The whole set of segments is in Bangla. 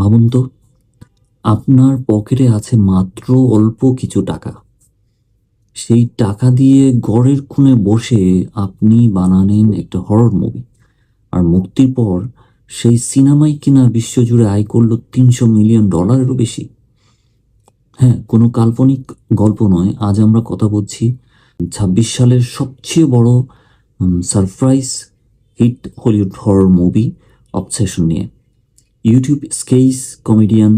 ভাবুন তো, আপনার পকেটে আছে মাত্র অল্প কিছু টাকা। সেই টাকা দিয়ে ঘরের কোণে বসে আপনি বানালেন একটা হরর মুভি। আর মুক্তির পর সেই সিনেমাই কিনা বিশ্বজুড়ে আয় করলো $300 মিলিয়নেরও বেশি। হ্যাঁ, কোনো কাল্পনিক গল্প নয়। আজ আমরা কথা বলছি 26 সালের সবচেয়ে বড় surprise hit Hollywood horror movie obsession নিয়ে। ইউটিউব স্কেইস কমেডিয়ান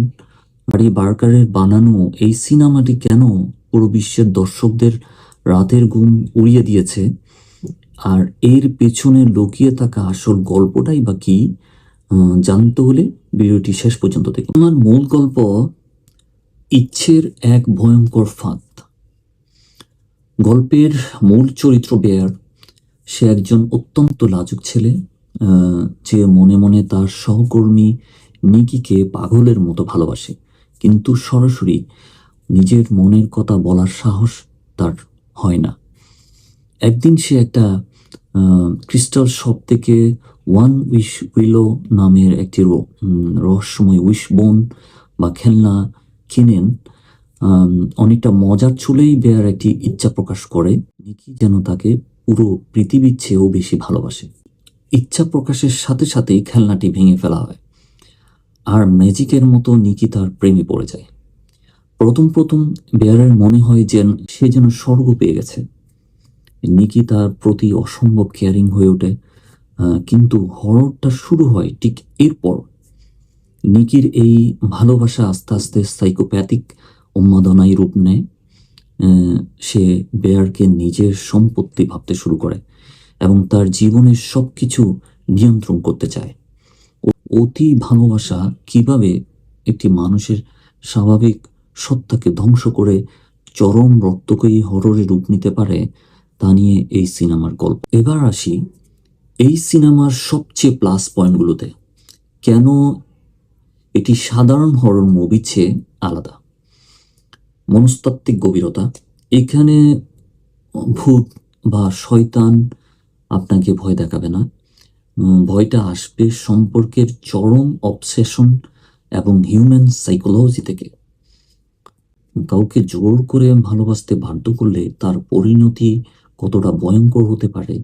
আরি বার্কারের বানানো এই সিনেমাটি কেন পুরো বিশ্বের দর্শকদের রাতের ঘুম উড়িয়ে দিয়েছে, আর এর পেছনে লুকিয়ে থাকা আসল গল্পটাই বা কি, জানতে হলে ভিডিওটি শেষ পর্যন্ত দেখুন। আমার মূল গল্প ইচ্ছের এক ভয়ঙ্কর ফাঁদ। গল্পের মূল চরিত্র বেয়ার। সে একজন অত্যন্ত লাজুক ছেলে, যে মনে মনে তার সহকর্মী নিকিকে পাগলের মতো ভালোবাসে, কিন্তু সরাসরি নিজের মনের কথা বলার সাহস তার হয় না। একদিন সে একটা ক্রিস্টাল শপ থেকে ওয়ান উইশ উইলো নামের একটি রহস্যময় উইশ বোন বা খেলনা কিনেন। অনেকটা মজার ছলেই বেয়ার একটি ইচ্ছা প্রকাশ করে, নিকি যেন তাকে পুরো পৃথিবীর চেয়েও বেশি ভালোবাসে। ইচ্ছা প্রকাশের সাথে সাথেই খেলনাটি ভেঙে ফেলা হয়, আর ম্যাজিকের মতো নিকি তার প্রেমে পড়ে যায়। প্রথম প্রথম বেয়ারের মনে হয় সে যেন স্বর্গ পেয়ে গেছে। নিকি তার প্রতি অসম্ভব কেয়ারিং হয়ে ওঠে, কিন্তু হররটা শুরু হয় ঠিক এরপর। নিকির এই ভালোবাসা আস্তে আস্তে সাইকোপ্যাথিক উন্মাদনায় রূপ নেয়। সে বেয়ারকে নিজের সম্পত্তি ভাবতে শুরু করে এবং তার জীবনের সবকিছু নিয়ন্ত্রণ করতে চায়। অতি ভালোবাসা কিভাবে একটি মানুষের স্বাভাবিক সত্তাকে ধ্বংস করে চরম রক্তকয়ী হররে রূপ নিতে পারে, তা নিয়ে এই সিনেমার গল্প। এবার আসি এই সিনেমার সবচেয়ে প্লাস পয়েন্টগুলোতে। কেন এটি সাধারণ হরর মুভি চেয়ে আলাদা? মনস্তাত্ত্বিক গভীরতা। এখানে ভূত বা শয়তান আপনাকে ভয় দেখাবে না। ভয়টা আসবে সম্পর্কের চরম অবসেশন এবং হিউম্যান সাইকোলজি থেকে। কাউকে জোর করে ভালোবাসতে বাধ্য করলে তার পরিণতি কতটা ভয়ঙ্কর হতে পারে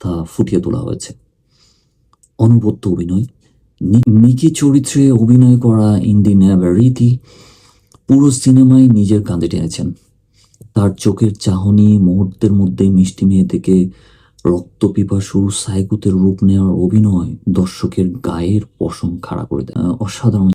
তা ফুটিয়ে তোলা হয়েছে। অনবদ্য অভিনয়। নিকি চরিত্রে অভিনয় করা ইন্দিরা রীতি পুরো সিনেমায় নিজের কাঁধে টেনেছেন। তার চোখের চাহনি, মুহূর্তের মধ্যে মিষ্টি মেয়ে থেকে রক্তপিপাসু সাইকোতের রূপ নেওয়ার অভিনয় দর্শকের গায়ের পশম খাড়া করে দেয়। অসাধারণ